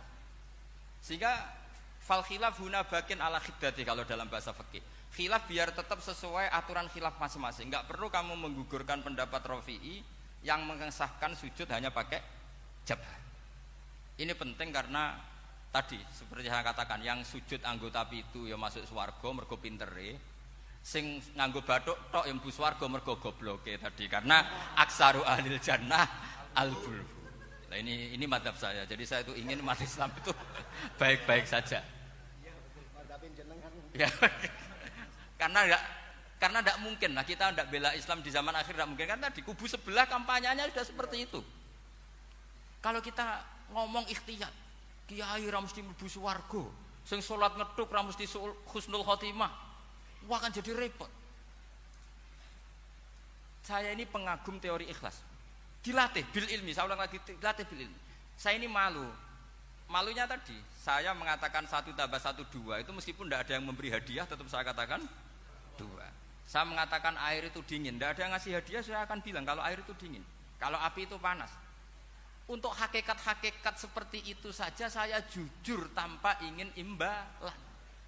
Sehingga fal khilaf huna bakin ala khiddati kalau dalam bahasa fikih. Khilaf biar tetap sesuai aturan khilaf masing-masing. Enggak perlu kamu menggugurkan pendapat Rafi'i yang mengesahkan sujud hanya pakai jabah. Ini penting karena tadi seperti saya katakan, yang sujud anggota pitu ya masuk swarga mergo pintere, sing nganggo bathuk tok yang mlebu swarga mergo gobloke tadi, karena aksaru ahlil jannah al-bulbu. Nah ini mazhab saya. Jadi saya itu ingin umat Islam itu baik-baik saja. Ya. Karena tidak mungkin lah kita tidak bela Islam di zaman akhir, tidak mungkin, karena di kubu sebelah kampanyenya sudah seperti itu. Kalau kita ngomong ikhtiyat, kiai ra mesti mlebu swarga, sing salat ngethuk ra mesti husnul khotimah, wah kan jadi repot. Saya ini pengagum teori ikhlas, dilatih bil ilmi, saya ulang lagi, dilatih bil ilmi. Saya ini malunya tadi saya mengatakan 1 tambah 1 2, itu meskipun tidak ada yang memberi hadiah tetap saya katakan 2. Saya mengatakan air itu dingin, tidak ada yang ngasih hadiah, saya akan bilang kalau air itu dingin, kalau api itu panas. Untuk hakikat-hakikat seperti itu saja saya jujur tanpa ingin imbalan.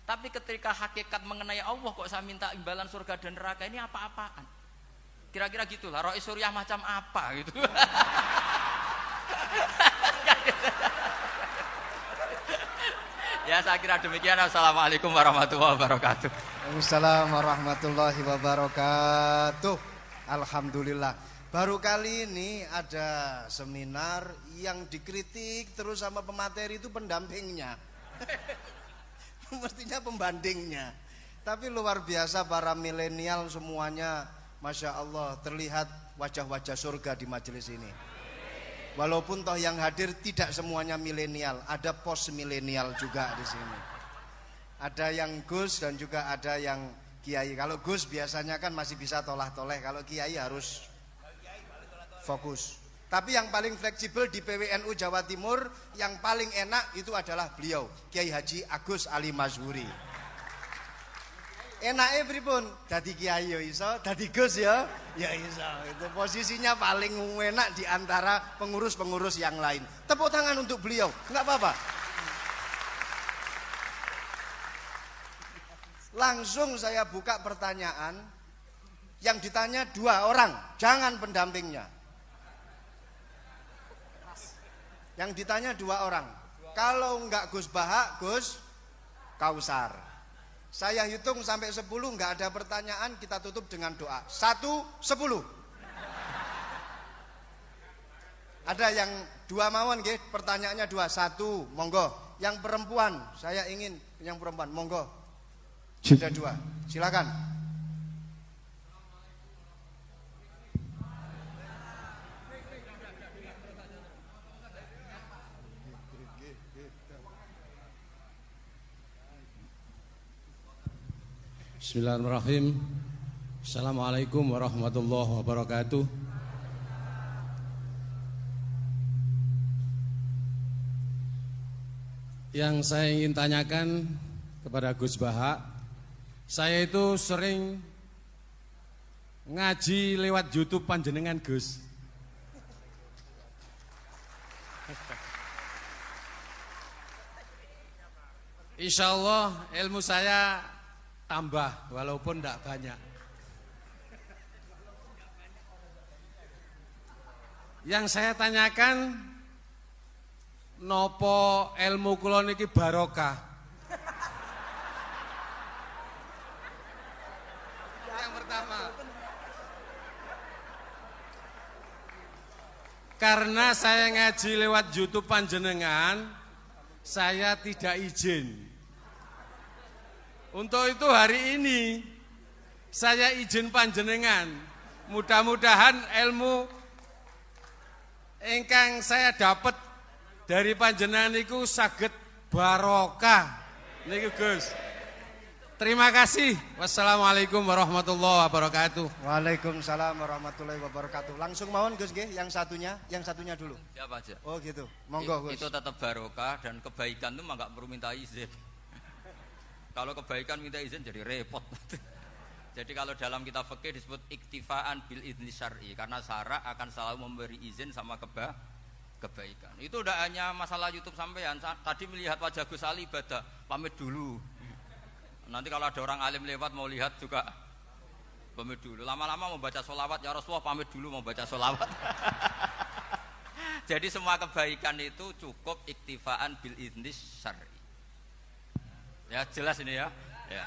Tapi ketika hakikat mengenai Allah kok saya minta imbalan surga dan neraka, ini apa-apaan? Kira-kira gitulah, Rais Suriah macam apa gitu. Ya saya kira demikian. Assalamualaikum warahmatullahi wabarakatuh. Waalaikumsalam warahmatullahi wabarakatuh. Alhamdulillah. Baru kali ini ada seminar yang dikritik terus sama pemateri itu pendampingnya. Mestinya pembandingnya. Tapi luar biasa para milenial semuanya, Masya Allah, terlihat wajah-wajah surga di majelis ini. Walaupun toh yang hadir tidak semuanya milenial, ada post milenial juga di sini. Ada yang Gus dan juga ada yang Kiai. Kalau Gus biasanya kan masih bisa tolah-toleh, kalau Kiai harus fokus. Tapi yang paling fleksibel di PWNU Jawa Timur, yang paling enak itu adalah beliau, Kiai Haji Agus Ali Mazhuri. Enake pripun? Dadi kiai ya iso, dadi Gus ya iso. Itu posisinya paling enak di antara pengurus-pengurus yang lain. Tepuk tangan untuk beliau, enggak apa-apa. Langsung saya buka pertanyaan. Yang ditanya 2 orang, jangan pendampingnya. Yang ditanya 2 orang. Kalau enggak Gus Baha, Gus Kausar. Saya hitung sampai 10, enggak ada pertanyaan, kita tutup dengan doa. 1, 10. Ada yang 2 mawon nggih, pertanyaannya 2. 1, monggo. Yang perempuan, saya ingin yang perempuan, monggo. Ada 2. Silakan. Bismillahirrahmanirrahim. Assalamualaikum warahmatullahi wabarakatuh. Yang saya ingin tanyakan kepada Gus Baha, saya itu sering ngaji lewat YouTube panjenengan Gus. Insya Allah ilmu saya tambah walaupun tidak banyak. Yang saya tanyakan, nopo ilmu kula niki barokah? Yang pertama, karena saya ngaji lewat YouTube panjenengan, saya tidak izin. Untuk itu hari ini saya izin panjenengan. Mudah-mudahan ilmu ingkang saya dapat dari panjenengan niku saged barokah. Niku Gus. Terima kasih. Wassalamualaikum warahmatullahi wabarakatuh. Waalaikumsalam warahmatullahi wabarakatuh. Langsung mawon Gus nggih, yang satunya dulu. Siapa aja? Oh gitu. Monggo Gus. Itu tetap barokah dan kebaikan itu mah enggak perlu minta izin. Kalau kebaikan minta izin jadi repot. Jadi kalau dalam kitab fikih disebut iktifaan bil idzni syar'i, karena syara akan selalu memberi izin sama kebaikan. Itu udah hanya masalah YouTube sampean. Tadi melihat wajah Gus Ali ibadah, pamit dulu. Nanti kalau ada orang alim lewat mau lihat juga pamit dulu. Lama-lama mau baca sholawat, ya Rasulullah pamit dulu mau baca sholawat. Jadi semua kebaikan itu cukup iktifaan bil idzni syar'i. Ya jelas ini ya. Ya.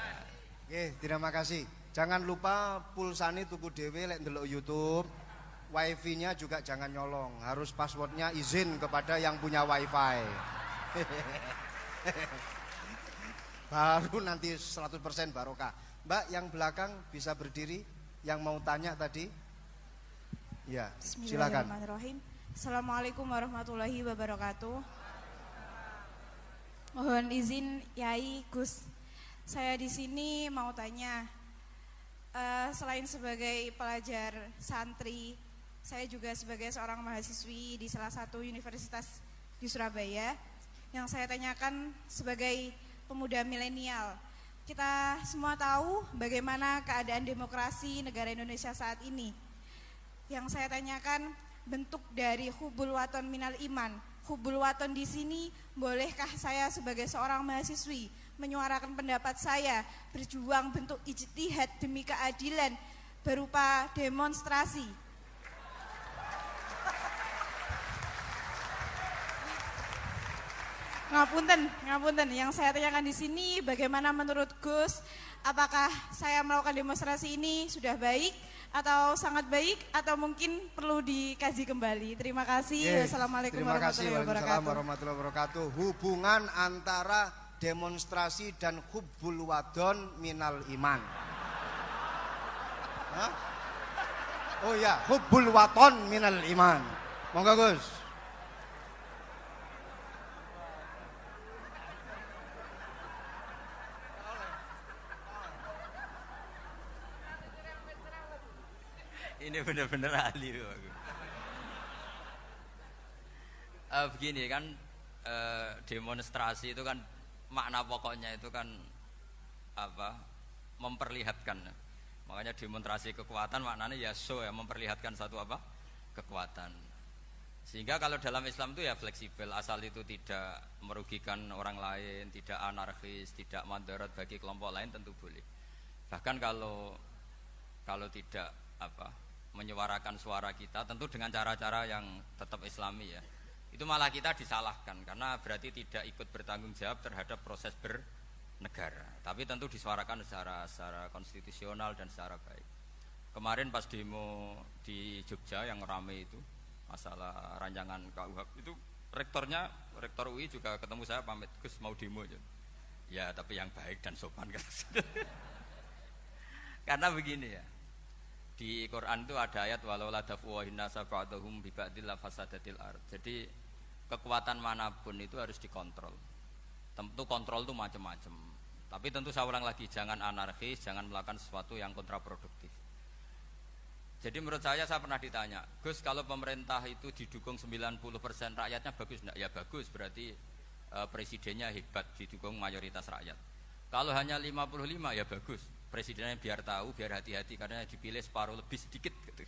Oke, terima kasih. Jangan lupa pulsane tuku dhewe lek ndelok YouTube. Wifi-nya juga jangan nyolong. Harus passwordnya izin kepada yang punya wifi. Baru nanti 100% barokah. Mbak yang belakang bisa berdiri. Yang mau tanya tadi. Ya, silakan. Bismillahirrahmanirrahim. Assalamualaikum warahmatullahi wabarakatuh. Mohon izin Yai Gus, saya di sini mau tanya, selain sebagai pelajar santri, saya juga sebagai seorang mahasiswi di salah satu universitas di Surabaya. Yang saya tanyakan sebagai pemuda milenial, kita semua tahu bagaimana keadaan demokrasi negara Indonesia saat ini. Yang saya tanyakan, bentuk dari hubul waton minal iman. Hubul waton di sini, bolehkah saya sebagai seorang mahasiswi menyuarakan pendapat saya, berjuang bentuk ijtihad demi keadilan berupa demonstrasi? Ngapunten. Yang saya tanyakan di sini, bagaimana menurut Gus, apakah saya melakukan demonstrasi ini sudah baik atau sangat baik atau mungkin perlu dikaji kembali? Terima kasih. Wassalamualaikum warahmatullahi wabarakatuh. Hubungan antara demonstrasi dan hubbul wadon minal iman. Hah? Oh ya, hubbul waton minal iman. Monggo Gus. Ini benar-benar ahli loh aku. Begini kan, demonstrasi itu kan makna pokoknya itu kan apa? Memperlihatkan. Makanya demonstrasi kekuatan maknanya ya show, ya, memperlihatkan satu apa? Kekuatan. Sehingga kalau dalam Islam itu ya fleksibel, asal itu tidak merugikan orang lain, tidak anarkis, tidak madarat bagi kelompok lain tentu boleh. Bahkan kalau tidak apa? Menyuarakan suara kita tentu dengan cara-cara yang tetap islami ya, Itu malah kita disalahkan karena berarti tidak ikut bertanggung jawab terhadap proses bernegara. Tapi tentu disuarakan secara konstitusional dan secara baik. Kemarin pas demo di Jogja yang rame itu masalah rancangan KUHP itu rektor UI juga ketemu saya pamit, Gus mau demo aja. Ya tapi yang baik dan sopan kan. Karena begini ya. Di Quran itu ada ayat walau la dafu nasa ba'dahum bi ba'dil fasadatil ard. Jadi kekuatan manapun itu harus dikontrol. Tentu kontrol itu macam-macam. Tapi tentu saya ulang lagi, jangan anarkis, jangan melakukan sesuatu yang kontraproduktif. Jadi menurut saya pernah ditanya, Gus kalau pemerintah itu didukung 90% rakyatnya bagus enggak? Ya bagus, berarti presidennya hebat, didukung mayoritas rakyat. Kalau hanya 55 ya bagus, presidennya biar tahu, biar hati-hati karena dipilih separuh lebih sedikit gitu.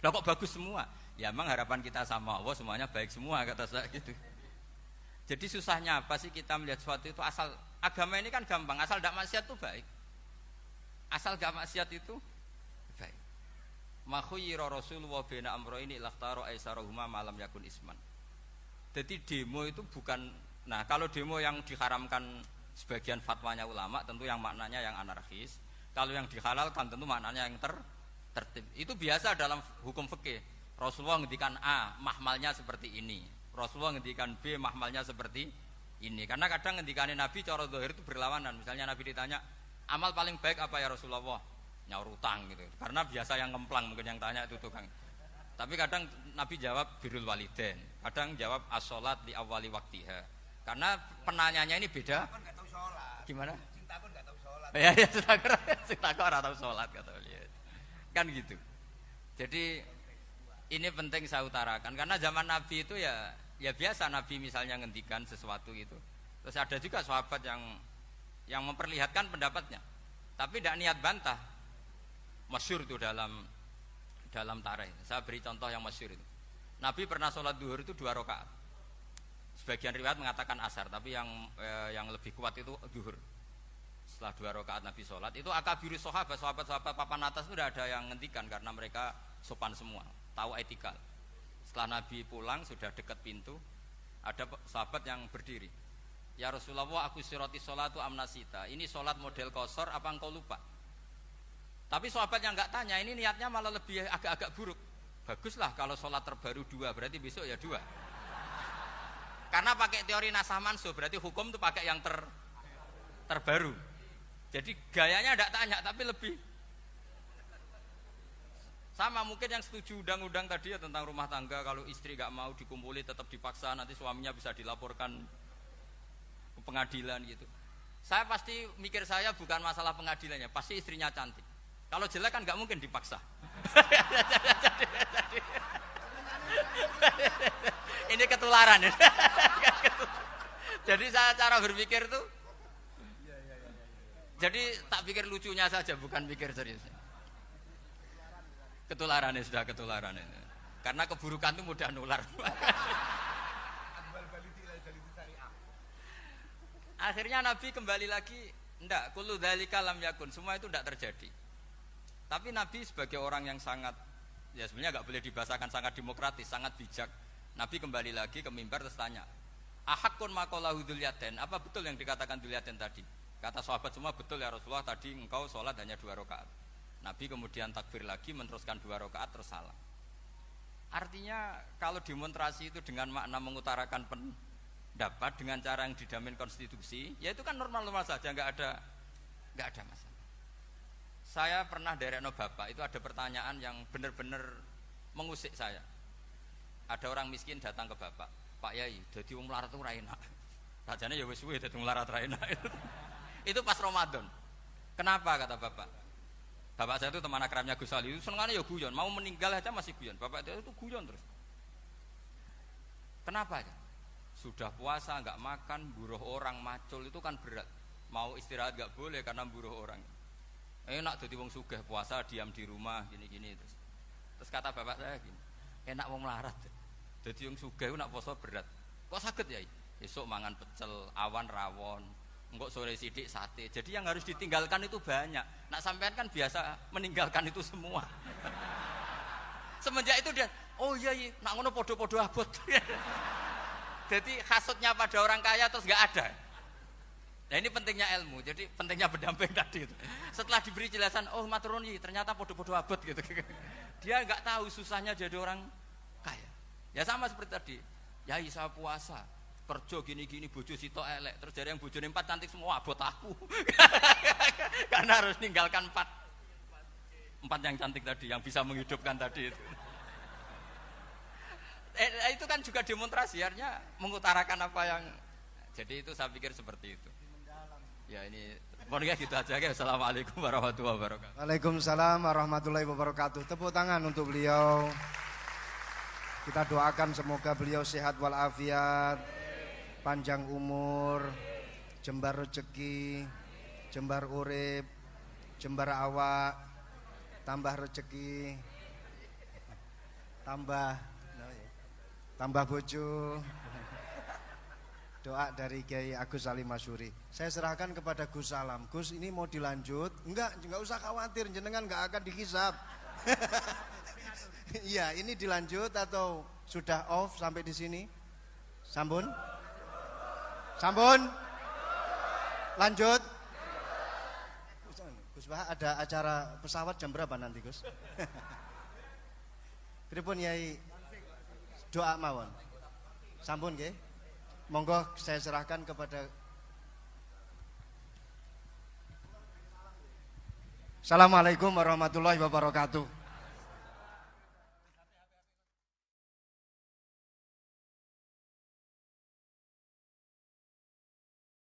Lah kok bagus semua? Ya emang harapan kita sama Allah semuanya baik semua kata saya gitu. Jadi susahnya apa sih kita melihat sesuatu itu asal agama ini kan gampang, asal tidak maksiat itu baik. Asal gak maksiat itu baik. Makhuyira Rasulullah bina amroini lakhtaro aisarahuma malam yakun isman. Jadi demo itu bukan, nah kalau demo yang diharamkan sebagian fatwanya ulama tentu yang maknanya yang anarkis. Kalau yang dihalalkan tentu maknanya yang tertib. Itu biasa dalam hukum fikih. Rasulullah ngendikan A, mahmalnya seperti ini. Rasulullah ngendikan B, mahmalnya seperti ini. Karena kadang ngendikanin Nabi cara zahir itu berlawanan. Misalnya Nabi ditanya, amal paling baik apa ya Rasulullah? Nyaur utang gitu. Karena biasa yang ngemplang mungkin yang tanya itu tukang. Tapi kadang Nabi jawab birrul walidain. Kadang jawab as-sholat li awwali waktiha. Karena penanyanya ini beda. Cinta pun gak tahu sholat. Gimana? Cinta pun gak tahu sholat. Ya, cinta kok ora tahu sholat kata beliau. Kan gitu. Jadi ini penting saya utarakan karena zaman Nabi itu ya biasa Nabi misalnya ngendikan sesuatu gitu. Terus ada juga sahabat yang memperlihatkan pendapatnya. Tapi tidak niat bantah. Masyhur itu dalam tarikh. Saya beri contoh yang masyhur itu. Nabi pernah sholat duhur itu 2 rakaat. Sebagian riwayat mengatakan asar, tapi yang lebih kuat itu duhur. Setelah 2 rakaat Nabi sholat, itu akabiru sahabat papan atas itu sudah ada yang ngendikan karena mereka sopan semua, tahu etikal. Setelah Nabi pulang sudah dekat pintu, ada sahabat yang berdiri. Ya Rasulullah, aku siroti sholatu amnasita. Ini sholat model kosor, apa engkau lupa? Tapi sahabat yang nggak tanya, ini niatnya malah lebih agak-agak buruk. Baguslah kalau sholat terbaru 2, berarti besok ya 2. Karena pakai teori nasah mansuh, berarti hukum itu pakai yang terbaru. Jadi gayanya tidak tanya, tapi lebih sama mungkin yang setuju undang-undang tadi ya tentang rumah tangga. Kalau istri nggak mau dikumpuli tetap dipaksa, nanti suaminya bisa dilaporkan ke pengadilan gitu. Saya pasti mikir saya bukan masalah pengadilannya, pasti istrinya cantik. Kalau jelek kan nggak mungkin dipaksa. Ini ketularan ya. Jadi saya cara berpikir tuh, jadi tak pikir lucunya saja, bukan pikir serius. Ketularan ya, sudah ketularan ini. Karena keburukan itu mudah nular. Akhirnya Nabi kembali lagi, enggak, kullu dzalika lam yakun, semua itu enggak terjadi. Tapi Nabi sebagai orang yang sangat, ya sebenarnya enggak boleh dibahasakan sangat demokratis, sangat bijak. Nabi kembali lagi ke mimbar terus tanya, ahakun maqalahu dzulyaten, apa betul yang dikatakan dzulyaten tadi? Kata sahabat semua, betul ya Rasulullah, tadi engkau sholat hanya 2 rakaat. Nabi kemudian takbir lagi, meneruskan 2 rakaat terus salam. Artinya kalau demonstrasi itu dengan makna mengutarakan pendapat dengan cara yang dijamin konstitusi, ya itu kan normal-normal saja, nggak ada masalah. Saya pernah derekno bapak, itu ada pertanyaan yang benar-benar mengusik saya. Ada orang miskin datang ke bapak, Pak Yai, dadi wong melarat ora enak. Sajane ya wis suwe dadi wong melarat ora enak. Itu pas Ramadan. Kenapa kata bapak? Bapak saya itu teman akrabnya Gus Ali, itu senengannya ya guyon, mau meninggal aja masih guyon. Bapak itu guyon terus. Kenapa ya? Sudah puasa nggak makan, buruh orang macul itu kan berat. Mau istirahat nggak boleh karena buruh orang. Enak jadi wong sugih puasa diam di rumah gini-gini terus. Terus kata bapak saya gini, enak wong melarat. Jadi wong sugih nak puasa berat. Kok sakit ya? Esok mangan pecel, awan rawon, engkok sore sidik sate. Jadi yang harus ditinggalkan itu banyak. Nak sampean kan biasa meninggalkan itu semua. Semenjak itu dia, oh iya, nak ngono podo-podo abot. Jadi hasutnya pada orang kaya terus nggak ada. Nah ini pentingnya ilmu, jadi pentingnya berdamping tadi itu. Setelah diberi jelasan, oh maturuni ternyata podo-podo abot gitu. Dia nggak tahu susahnya jadi orang kaya. Ya sama seperti tadi, yai saya puasa, kerja gini-gini, bojo sitok elek, terus dari yang bojone 4 cantik semua abot aku. Karena harus ninggalkan 4 yang cantik tadi, yang bisa menghidupkan tadi itu. Itu kan juga demonstrasi, artinya mengutarakan apa yang. Jadi itu saya pikir seperti itu. Ya ini pokoknya gitu aja ya. Assalamualaikum warahmatullahi wabarakatuh. Waalaikumsalam warahmatullahi wabarakatuh. Tepuk tangan untuk beliau. Kita doakan semoga beliau sehat walafiat, panjang umur, jembar rezeki, jembar urip, jembar awak, tambah rezeki, tambah bojo. Doa dari Kiai Agus Salim Masyuri. Saya serahkan kepada Gus Salam. Gus, ini mau dilanjut? Enggak usah khawatir, jenengan enggak akan dihisab. Iya, ini dilanjut atau sudah off sampai di sini? Sambun? Sambun? Lanjut? Gus Bah, ada acara pesawat jam berapa nanti, Gus? Pripun Yai? Doa mawon. Sampun nggih. Monggo saya serahkan kepada. Assalamualaikum warahmatullahi wabarakatuh.